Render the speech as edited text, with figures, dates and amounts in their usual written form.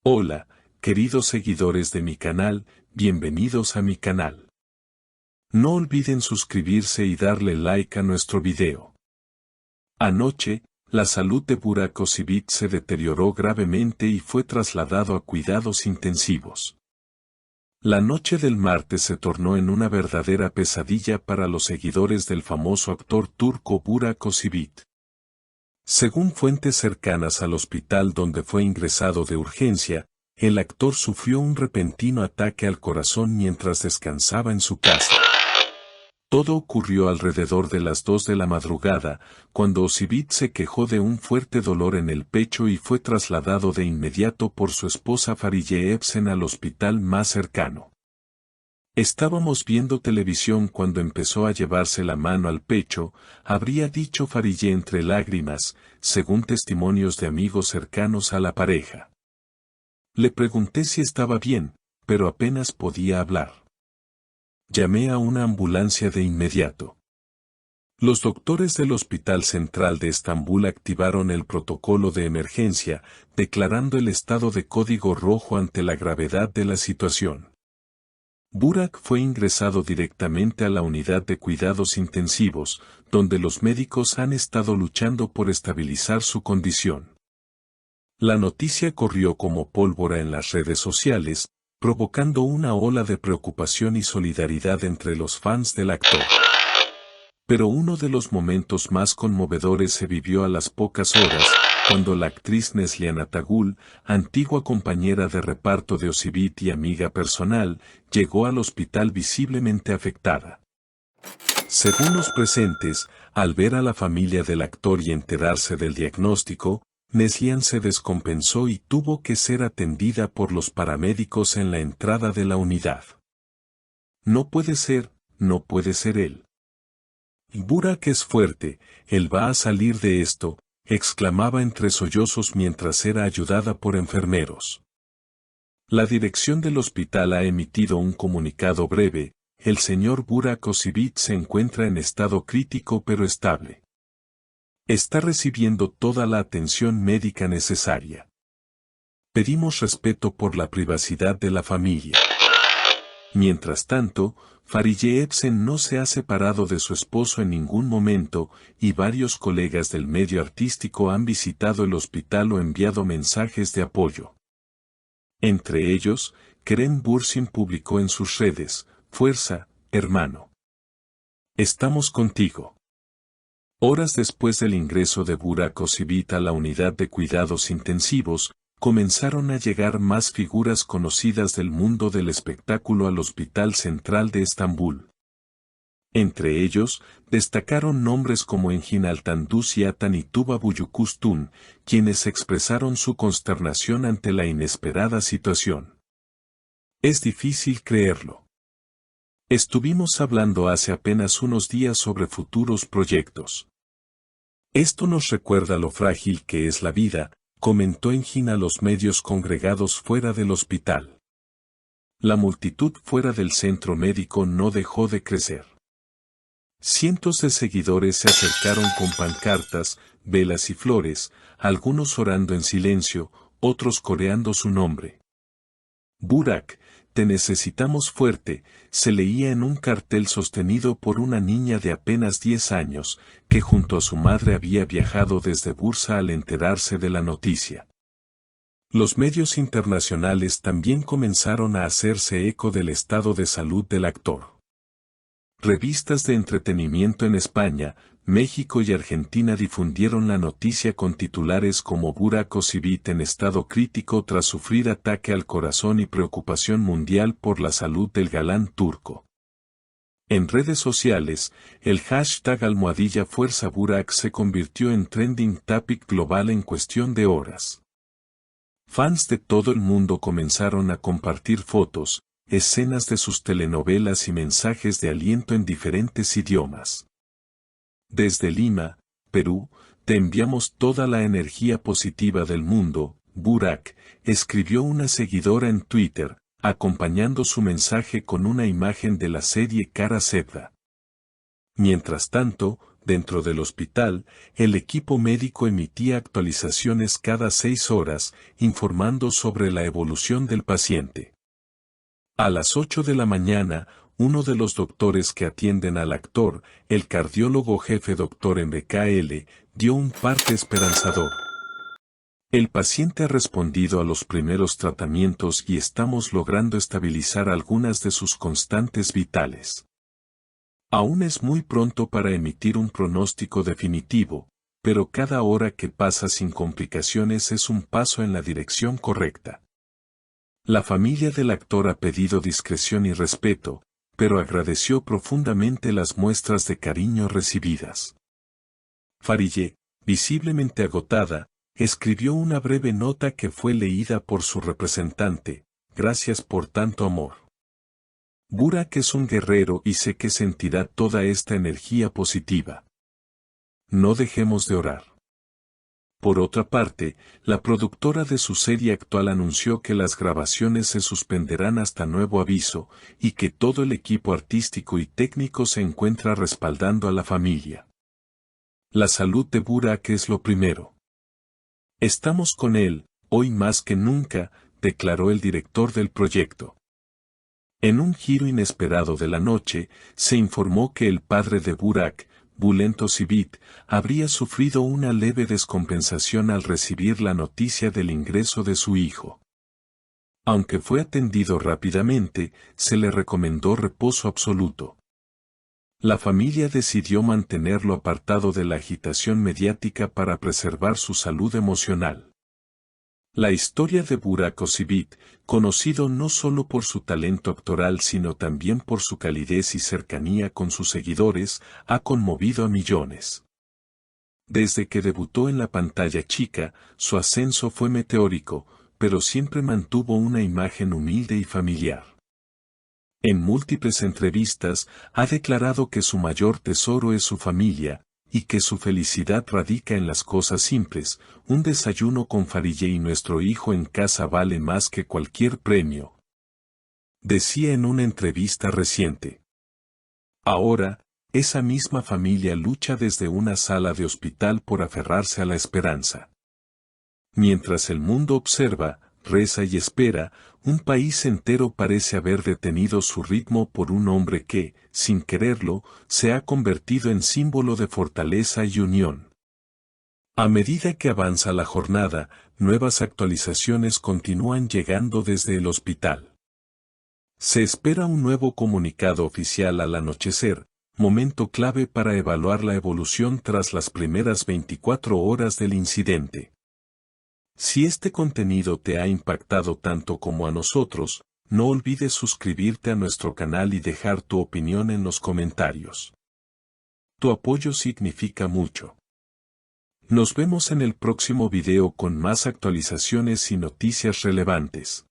Hola, queridos seguidores de mi canal, bienvenidos a mi canal. No olviden suscribirse y darle like a nuestro video. Anoche, la salud de Burak Özçivit se deterioró gravemente y fue trasladado a cuidados intensivos. La noche del martes se tornó en una verdadera pesadilla para los seguidores del famoso actor turco Burak Özçivit. Según fuentes cercanas al hospital donde fue ingresado de urgencia, el actor sufrió un repentino ataque al corazón mientras descansaba en su casa. Todo ocurrió alrededor de las 2 de la madrugada, cuando Özçivit se quejó de un fuerte dolor en el pecho y fue trasladado de inmediato por su esposa Fariye Evcen al hospital más cercano. Estábamos viendo televisión cuando empezó a llevarse la mano al pecho, habría dicho Fariye entre lágrimas, según testimonios de amigos cercanos a la pareja. Le pregunté si estaba bien, pero apenas podía hablar. Llamé a una ambulancia de inmediato. Los doctores del Hospital Central de Estambul activaron el protocolo de emergencia, declarando el estado de código rojo ante la gravedad de la situación. Burak fue ingresado directamente a la unidad de cuidados intensivos, donde los médicos han estado luchando por estabilizar su condición. La noticia corrió como pólvora en las redes sociales, provocando una ola de preocupación y solidaridad entre los fans del actor. Pero uno de los momentos más conmovedores se vivió a las pocas horas, cuando la actriz Neslihan Atagül, antigua compañera de reparto de Özçivit y amiga personal, llegó al hospital visiblemente afectada. Según los presentes, al ver a la familia del actor y enterarse del diagnóstico, Neslihan se descompensó y tuvo que ser atendida por los paramédicos en la entrada de la unidad. No puede ser él. Burak es fuerte, él va a salir de esto, exclamaba entre sollozos mientras era ayudada por enfermeros. La dirección del hospital ha emitido un comunicado breve, el señor Burak Özçivit se encuentra en estado crítico pero estable. Está recibiendo toda la atención médica necesaria. Pedimos respeto por la privacidad de la familia. Mientras tanto, Fariye Evcen no se ha separado de su esposo en ningún momento, y varios colegas del medio artístico han visitado el hospital o enviado mensajes de apoyo. Entre ellos, Kerem Bürsin publicó en sus redes: "Fuerza, hermano. Estamos contigo". Horas después del ingreso de Burak Özçivit a la unidad de cuidados intensivos, comenzaron a llegar más figuras conocidas del mundo del espectáculo al Hospital Central de Estambul. Entre ellos, destacaron nombres como Engin Altan Düzyatan y Tuba Büyüküstün, quienes expresaron su consternación ante la inesperada situación. Es difícil creerlo. Estuvimos hablando hace apenas unos días sobre futuros proyectos. Esto nos recuerda lo frágil que es la vida, comentó Engin a los medios congregados fuera del hospital. La multitud fuera del centro médico no dejó de crecer. Cientos de seguidores se acercaron con pancartas, velas y flores, algunos orando en silencio, otros coreando su nombre. Burak, te necesitamos fuerte, se leía en un cartel sostenido por una niña de apenas 10 años, que junto a su madre había viajado desde Bursa al enterarse de la noticia. Los medios internacionales también comenzaron a hacerse eco del estado de salud del actor. Revistas de entretenimiento en España, México y Argentina difundieron la noticia con titulares como "Burak Özçivit en estado crítico tras sufrir ataque al corazón y preocupación mundial por la salud del galán turco". En redes sociales, el hashtag #Fuerza Burak se convirtió en trending topic global en cuestión de horas. Fans de todo el mundo comenzaron a compartir fotos, escenas de sus telenovelas y mensajes de aliento en diferentes idiomas. Desde Lima, Perú, te enviamos toda la energía positiva del mundo, Burak, escribió una seguidora en Twitter, acompañando su mensaje con una imagen de la serie Kara Sevda. Mientras tanto, dentro del hospital, el equipo médico emitía actualizaciones cada 6 horas, informando sobre la evolución del paciente. A las 8 de la mañana, uno de los doctores que atienden al actor, el cardiólogo jefe Dr. MKL, dio un parte esperanzador. El paciente ha respondido a los primeros tratamientos y estamos logrando estabilizar algunas de sus constantes vitales. Aún es muy pronto para emitir un pronóstico definitivo, pero cada hora que pasa sin complicaciones es un paso en la dirección correcta. La familia del actor ha pedido discreción y respeto, pero agradeció profundamente las muestras de cariño recibidas. Farille, visiblemente agotada, escribió una breve nota que fue leída por su representante: gracias por tanto amor. Burak es un guerrero y sé que sentirá toda esta energía positiva. No dejemos de orar. Por otra parte, la productora de su serie actual anunció que las grabaciones se suspenderán hasta nuevo aviso, y que todo el equipo artístico y técnico se encuentra respaldando a la familia. La salud de Burak es lo primero. Estamos con él, hoy más que nunca, declaró el director del proyecto. En un giro inesperado de la noche, se informó que el padre de Burak, Bülent Ozivit, habría sufrido una leve descompensación al recibir la noticia del ingreso de su hijo. Aunque fue atendido rápidamente, se le recomendó reposo absoluto. La familia decidió mantenerlo apartado de la agitación mediática para preservar su salud emocional. La historia de Burak Ozivit, conocido no solo por su talento actoral sino también por su calidez y cercanía con sus seguidores, ha conmovido a millones. Desde que debutó en la pantalla chica, su ascenso fue meteórico, pero siempre mantuvo una imagen humilde y familiar. En múltiples entrevistas, ha declarado que su mayor tesoro es su familia, y que su felicidad radica en las cosas simples. Un desayuno con Farille y nuestro hijo en casa vale más que cualquier premio, decía en una entrevista reciente. Ahora, esa misma familia lucha desde una sala de hospital por aferrarse a la esperanza. Mientras el mundo observa, reza y espera, un país entero parece haber detenido su ritmo por un hombre que, sin quererlo, se ha convertido en símbolo de fortaleza y unión. A medida que avanza la jornada, nuevas actualizaciones continúan llegando desde el hospital. Se espera un nuevo comunicado oficial al anochecer, momento clave para evaluar la evolución tras las primeras 24 horas del incidente. Si este contenido te ha impactado tanto como a nosotros, no olvides suscribirte a nuestro canal y dejar tu opinión en los comentarios. Tu apoyo significa mucho. Nos vemos en el próximo video con más actualizaciones y noticias relevantes.